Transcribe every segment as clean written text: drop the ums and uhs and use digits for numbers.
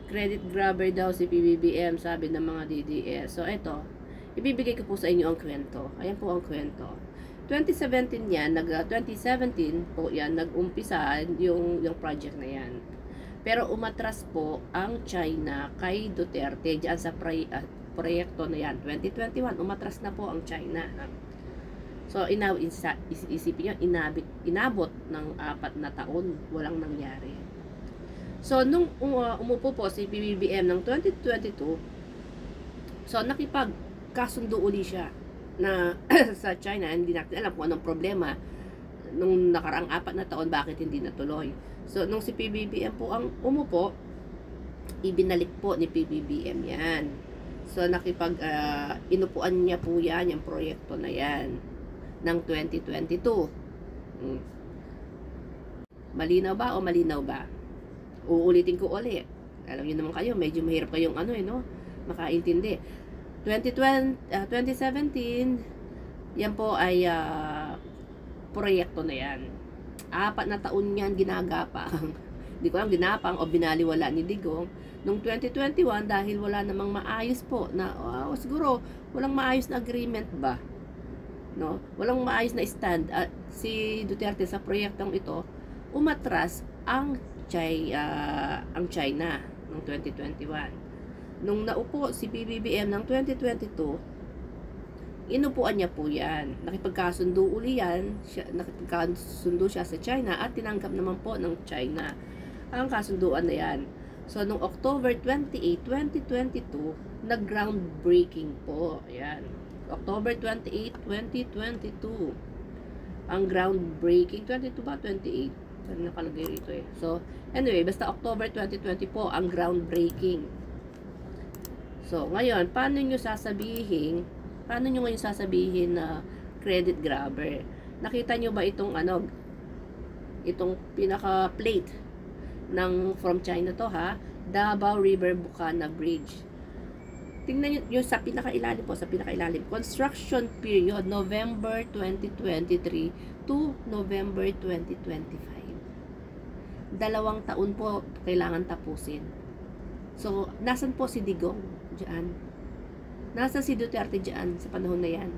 Credit grabber daw si PBBM, sabi ng mga DDS. So, ito, ibibigay ko po sa inyo ang kwento. Ayan po ang kwento. 2017 yan, 2017 po yan, nag-umpisa yung project na yan. Pero umatras po ang China kay Duterte dyan sa proyekto na yan. 2021, umatras na po ang China. So, isipin nyo, inabot ng 4 na taon, walang nangyari. So, nung umupo po si PBBM ng 2022, so, nakipagkasundo uli siya na sa China, hindi natin alam kung anong problema nung nakaraang 4 na taon, bakit hindi natuloy. So, nung si PBBM po ang umupo, ibinalik po ni PBBM yan. So, inupuan niya po yan, yung proyekto na yan, ng 2022. Malinaw ba o malinaw ba? Uulitin ko ulit. Alam niyo naman kayo, medyo mahirap kayong makaintindi. 2017, yan po ay proyekto na yan. 4 na taon yan ginagapang. Hindi ko alam, ginapang o binaliwala ni Digong. Noong 2021, dahil wala namang maayos po na, siguro, walang maayos na agreement ba? No? Walang maayos na stand. Si Duterte sa proyektong ito, umatras ang China noong 2021. Nung naupo si PBBM ng 2022, inupuan niya po yan. Nakipagkasundo uli yan. Nakipagkasundo siya sa China at tinanggap naman po ng China ang kasunduan na yan. So, noong October 28, 2022, nag-groundbreaking po. Ayan. October 28, 2022. Ang groundbreaking. 22 ba? 28? Nakalagay rito eh. So, anyway, basta October 2020 po ang groundbreaking. So, ngayon, paano nyo ngayon sasabihin na credit grabber? Nakita nyo ba itong itong pinaka-plate from China to ha? Davao River Bukana Bridge. Tingnan nyo yung sa pinakailalim po, construction period November 2023 to November 2025. 2 taon po kailangan tapusin. So, nasan po si Digong diyan? Nasa si Duterte diyan sa panahon na yan?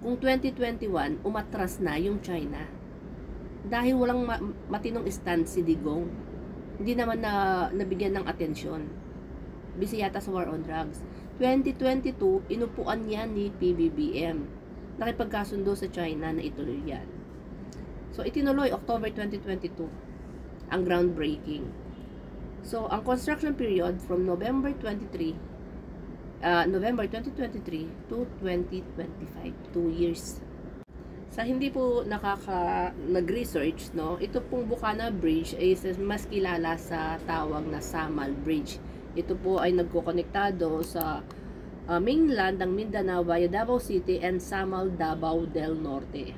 Kung 2021, umatras na yung China. Dahil walang matinong stand si Digong, hindi naman nabigyan ng atensyon. Busy yata sa war on drugs. 2022, inupuan yan ni PBBM. Nakipagkasundo sa China na ituloy yan. So, itinuloy October 2022 ang groundbreaking. So, ang construction period from November 2023 to 2025, 2 years. Sa hindi po nag-research, no, ito pong Bukana Bridge is mas kilala sa tawag na Samal Bridge. Ito po ay nagkokonektado sa mainland ng Mindanao via Davao City and Samal, Davao del Norte.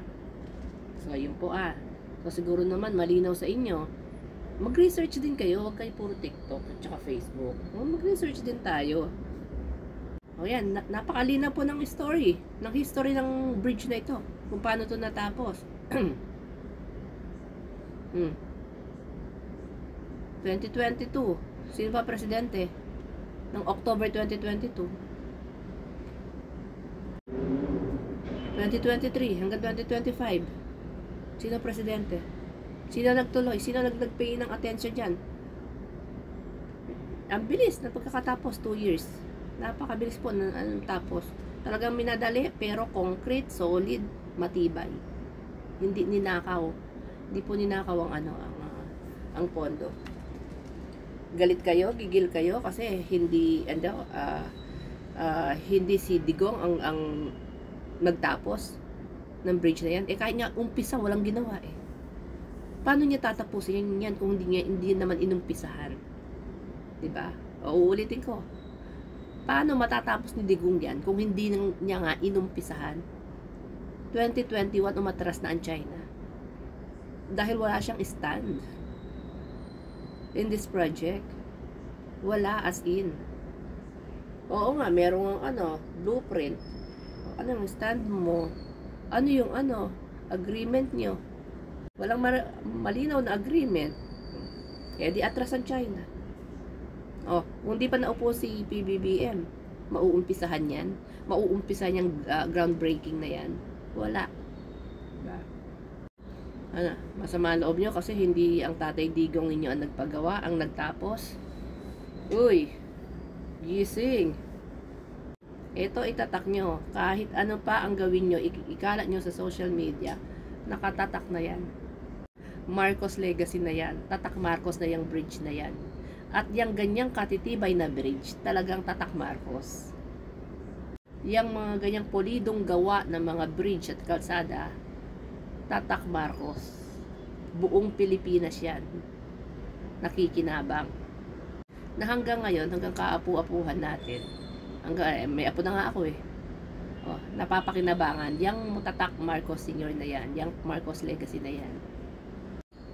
So, yun po So, siguro naman malinaw sa inyo. Mag-research din kayo, huwag kayo puro TikTok at saka Facebook. Mag-research din tayo. O yan, napakalinaw po ng history ng bridge na ito. Kung paano ito natapos. 2022, sino ba presidente? Ng October 2022. 2023 hanggang 2025. Sino presidente? Sino nagtuloy? Sino nagpay ng attention dyan? Ang bilis na pagkakatapos, 2 years. Napakabilis po na tapos. Talagang minadali, pero concrete, solid, matibay. Hindi ninakaw. Hindi po ninakaw ang pondo. Galit kayo, gigil kayo, kasi hindi si Digong ang nagtapos ng bridge na yan. Kahit nga umpisa, walang ginawa Paano niya tatapusin yan kung hindi naman inumpisahan? Diba? Uulitin ko. Paano matatapos ni Digong yan kung hindi niya nga inumpisahan? 2021 umatras na ang China. Dahil wala siyang stand in this project. Wala as in. Oo nga, merong blueprint. Ano yung stand mo? Ano yung agreement nyo? Walang malinaw na agreement. Kaya di atras ang China. Oh, kung di pa naupo si PBBM, mauumpisahan yan. Mauumpisahan yung groundbreaking na yan. Wala. Diba? Ano, masama ang loob nyo kasi hindi ang Tatay Digong ninyo ang nagpagawa, ang nagtapos. Uy, gising. Ito itatak nyo. Kahit ano pa ang gawin nyo, ikalat nyo sa social media, nakatatak na yan. Marcos legacy na yan. Tatak Marcos na yung bridge na yan. At yung ganyang katitibay na bridge, talagang tatak Marcos. Yang mga ganyang polidong gawa ng mga bridge at kalsada, tatak Marcos. Buong Pilipinas yan. Nakikinabang. Na hanggang ngayon, hanggang kaapu-apuhan natin, hanggang, may apo na nga ako eh. Oh, napapakinabangan, yung tatak Marcos Sr. na yan, yung Marcos legacy na yan.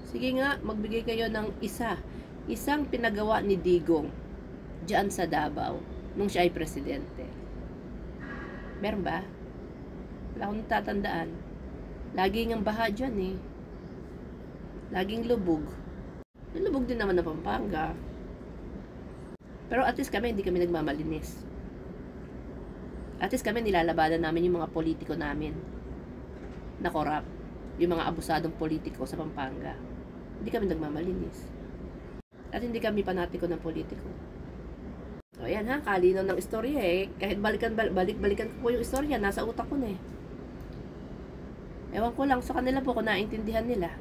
Sige nga, magbigay kayo ng isang pinagawa ni Digong diyan sa Davao nung siya ay presidente. Meron ba? Wala akong natatandaan. Laging ang baha dyan eh. Laging lubog. Yung lubog din naman ng Pampanga. Pero at least kami, hindi kami nagmamalinis. At least kami, nilalabanan namin yung mga politiko namin na korap. Yung mga abusadong politiko sa Pampanga. Hindi kami nagmamalinis. At hindi kami panatiko ng politiko. O yan ha, kalinaw ng istorya eh. Kahit balik-balikan ko po yung istorya, nasa utak ko na eh. Ewan ko lang sa kanila po kung naintindihan nila.